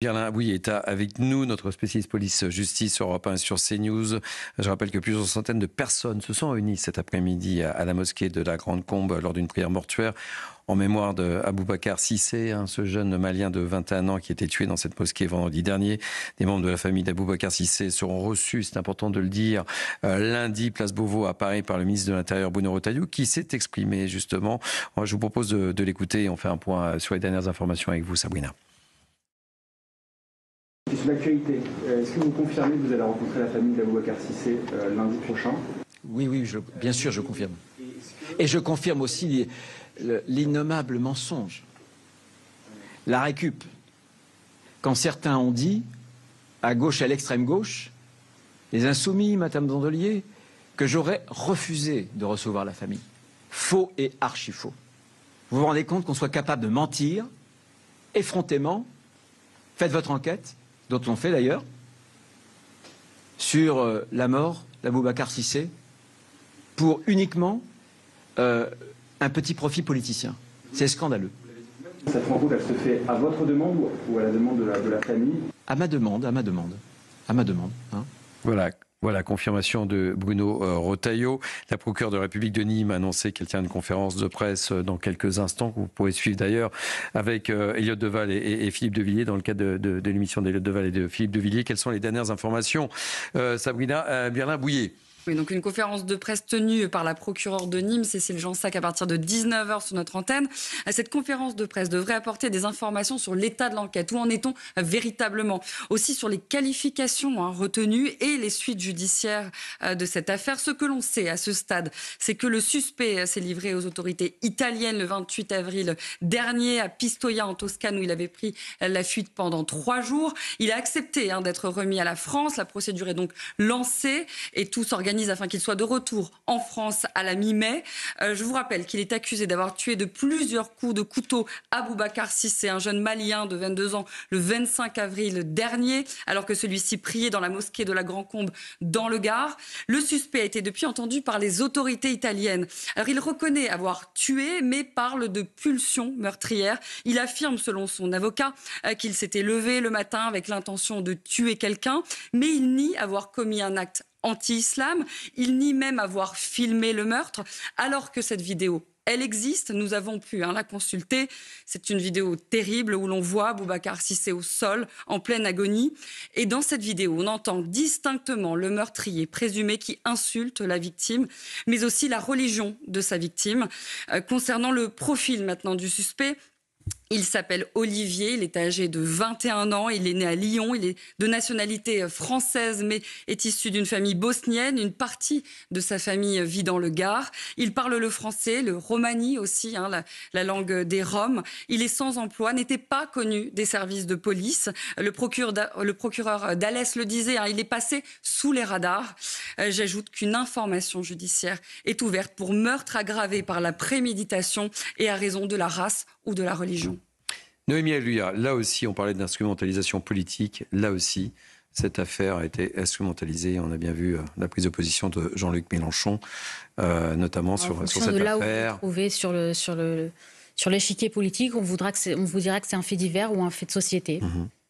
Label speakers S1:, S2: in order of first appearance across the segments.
S1: Pierre Bouillet est avec nous, notre spécialiste police-justice sur Europe 1 et sur CNews. Je rappelle que plusieurs centaines de personnes se sont réunies cet après-midi à la mosquée de la Grande Combe lors d'une prière mortuaire en mémoire d'Aboubacar Cissé, ce jeune Malien de 21 ans qui a été tué dans cette mosquée vendredi dernier. Des membres de la famille d'Aboubacar Cissé seront reçus, c'est important de le dire, lundi, place Beauvau à Paris par le ministre de l'Intérieur Bruno Retailleau qui s'est exprimé justement. Je vous propose de l'écouter et on fait un point sur les dernières informations avec vous, Sabrina.
S2: Sur l'actualité, est-ce que vous confirmez que vous allez rencontrer la famille d'Aboubacar Cissé lundi prochain?
S3: Oui, bien sûr, je confirme. Et je confirme aussi l'innommable mensonge, la récup. Quand certains ont dit, à gauche, à l'extrême gauche, les insoumis, Madame Dandelier, que j'aurais refusé de recevoir la famille. Faux et archi-faux. Vous vous rendez compte qu'on soit capable de mentir, effrontément? Faites votre enquête, d'autres l'ont fait d'ailleurs, sur la mort d'Aboubacar Cissé pour uniquement un petit profit politicien. C'est scandaleux.
S2: Cette rencontre, elle se fait à votre demande ou à la demande de la famille?
S3: À ma demande. Hein.
S1: Voilà, confirmation de Bruno Retailleau. La procureure de la République de Nîmes a annoncé qu'elle tient une conférence de presse dans quelques instants, que vous pourrez suivre d'ailleurs avec Elliot Deval et Philippe de Villiers, dans le cadre de l'émission d'Elliot Deval et de Philippe de Villiers. Quelles sont les dernières informations, Sabrina Bouillet?
S4: Oui, donc une conférence de presse tenue par la procureure de Nîmes, Cécile Jansac, à partir de 19h sur notre antenne. Cette conférence de presse devrait apporter des informations sur l'état de l'enquête. Où en est-on véritablement? Aussi sur les qualifications retenues et les suites judiciaires de cette affaire. Ce que l'on sait à ce stade, c'est que le suspect s'est livré aux autorités italiennes le 28 avril dernier à Pistoia en Toscane, où il avait pris la fuite pendant 3 jours. Il a accepté d'être remis à la France. La procédure est donc lancée et tout s'organise afin qu'il soit de retour en France à la mi-mai. Je vous rappelle qu'il est accusé d'avoir tué de plusieurs coups de couteau Aboubacar Cissé, un jeune Malien de 22 ans, le 25 avril dernier, alors que celui-ci priait dans la mosquée de la Grande Combe dans le Gard. Le suspect a été depuis entendu par les autorités italiennes. Alors il reconnaît avoir tué, mais parle de pulsion meurtrière. Il affirme, selon son avocat, qu'il s'était levé le matin avec l'intention de tuer quelqu'un, mais il nie avoir commis un acte anti-islam. Il nie même avoir filmé le meurtre, alors que cette vidéo, elle existe. Nous avons pu la consulter. C'est une vidéo terrible où l'on voit Aboubacar Cissé au sol, en pleine agonie. Et dans cette vidéo, on entend distinctement le meurtrier présumé qui insulte la victime, mais aussi la religion de sa victime. Concernant le profil maintenant du suspect, il s'appelle Olivier, il est âgé de 21 ans, il est né à Lyon, il est de nationalité française mais est issu d'une famille bosnienne. Une partie de sa famille vit dans le Gard. Il parle le français, le romani aussi, la langue des Roms. Il est sans emploi, n'était pas connu des services de police. Le procureur d'Alès le disait, il est passé sous les radars. J'ajoute qu'une information judiciaire est ouverte pour meurtre aggravé par la préméditation et à raison de la race ou de la religion.
S1: Noémie Aluya, là aussi, on parlait d'instrumentalisation politique. Là aussi, cette affaire a été instrumentalisée. On a bien vu la prise de position de Jean-Luc Mélenchon, notamment sur cette affaire.
S5: Là où vous vous trouvez sur l'échiquier politique, on vous dira que c'est un fait divers ou un fait de société.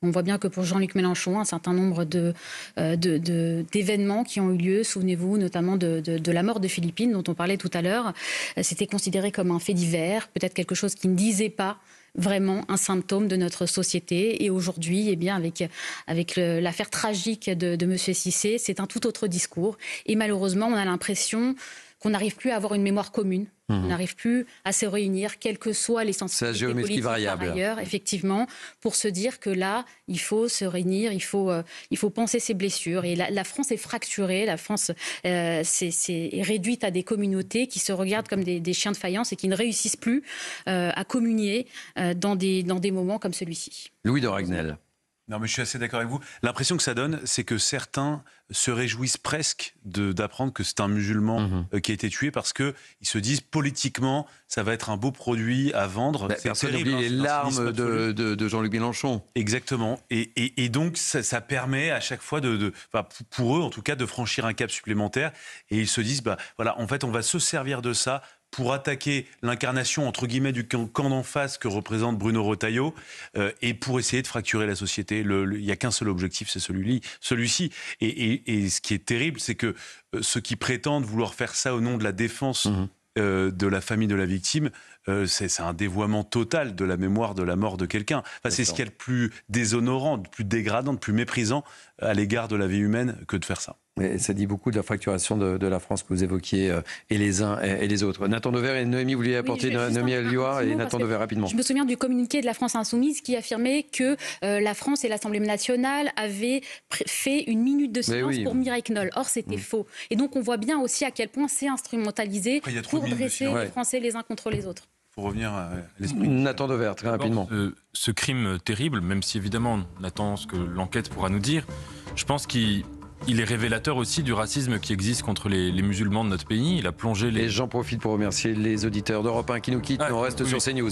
S5: On voit bien que pour Jean-Luc Mélenchon, un certain nombre d'événements qui ont eu lieu, souvenez-vous notamment de la mort de Philippine, dont on parlait tout à l'heure, c'était considéré comme un fait divers, peut-être quelque chose qui ne disait pas vraiment un symptôme de notre société. Et aujourd'hui, avec l'affaire tragique de M. Cissé, c'est un tout autre discours. Et malheureusement, on a l'impression qu'on n'arrive plus à avoir une mémoire commune. On n'arrive plus à se réunir, quelles que soient les sensibilités politiques par ailleurs, effectivement, pour se dire que là, il faut se réunir, il faut penser ses blessures. Et la France est fracturée, la France est réduite à des communautés qui se regardent comme des chiens de faïence et qui ne réussissent plus à communier dans des moments comme celui-ci.
S1: Louis de Ragnel.
S6: Non, mais je suis assez d'accord avec vous. L'impression que ça donne, c'est que certains se réjouissent presque d'apprendre que c'est un musulman qui a été tué parce qu'ils se disent politiquement, ça va être un beau produit à vendre.
S1: Personne n'oublie les larmes de Jean-Luc Mélenchon.
S6: Exactement. Et donc, ça permet à chaque fois, pour eux en tout cas, de franchir un cap supplémentaire. Et ils se disent, voilà, en fait, on va se servir de ça pour attaquer l'incarnation, entre guillemets, du camp d'en face que représente Bruno Retailleau et pour essayer de fracturer la société. Il n'y a qu'un seul objectif, c'est celui-ci. Et ce qui est terrible, c'est que ceux qui prétendent vouloir faire ça au nom de la défense de la famille de la victime, c'est un dévoiement total de la mémoire de la mort de quelqu'un. Enfin, c'est ce qu'il y a de plus déshonorant, de plus dégradant, de plus méprisant à l'égard de la vie humaine que de faire ça.
S1: Et ça dit beaucoup de la fracturation de la France que vous évoquiez, et les uns et les autres. Nathan Dever et Noémie, vous vouliez apporter Noémie Alioua et Nathan Dever rapidement.
S5: Je me souviens du communiqué de la France Insoumise qui affirmait que la France et l'Assemblée nationale avaient fait une minute de silence pour Mireille Knoll. Or, c'était faux. Et donc, on voit bien aussi à quel point c'est instrumentalisé pour dresser les Français les uns contre les autres.
S6: Pour revenir à l'esprit.
S1: Nathan Dever, très rapidement.
S7: Ce crime terrible, même si évidemment on attend ce que l'enquête pourra nous dire, je pense qu'il est révélateur aussi du racisme qui existe contre les musulmans de notre pays. Il a plongé les...
S1: Et j'en profite pour remercier les auditeurs d'Europe 1 qui nous quittent. On reste sur CNews.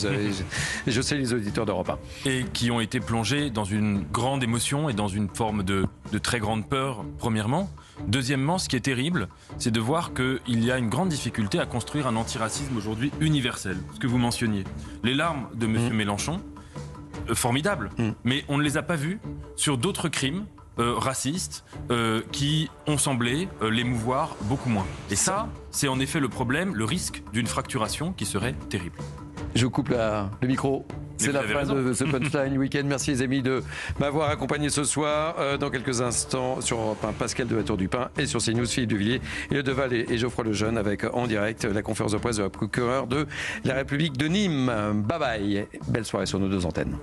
S1: Je sais les auditeurs d'Europe 1.
S7: Et qui ont été plongés dans une grande émotion et dans une forme de très grande peur, premièrement. Deuxièmement, ce qui est terrible, c'est de voir qu'il y a une grande difficulté à construire un antiracisme aujourd'hui universel. Ce que vous mentionniez. Les larmes de M. Mélenchon, formidables, mais on ne les a pas vues sur d'autres crimes racistes qui ont semblé l'émouvoir beaucoup moins. Et ça, c'est en effet le problème, le risque d'une fracturation qui serait terrible.
S1: Je vous coupe le micro. C'est la fin de ce Punchline Week-end. Merci les amis de m'avoir accompagné ce soir. Dans quelques instants sur Europe 1, Pascal de la Tour du Pin, et sur CNews, Philippe de Villiers et Le Deval et Geoffroy Lejeune avec en direct la conférence de presse de la procureure de la République de Nîmes. Bye bye. Belle soirée sur nos deux antennes.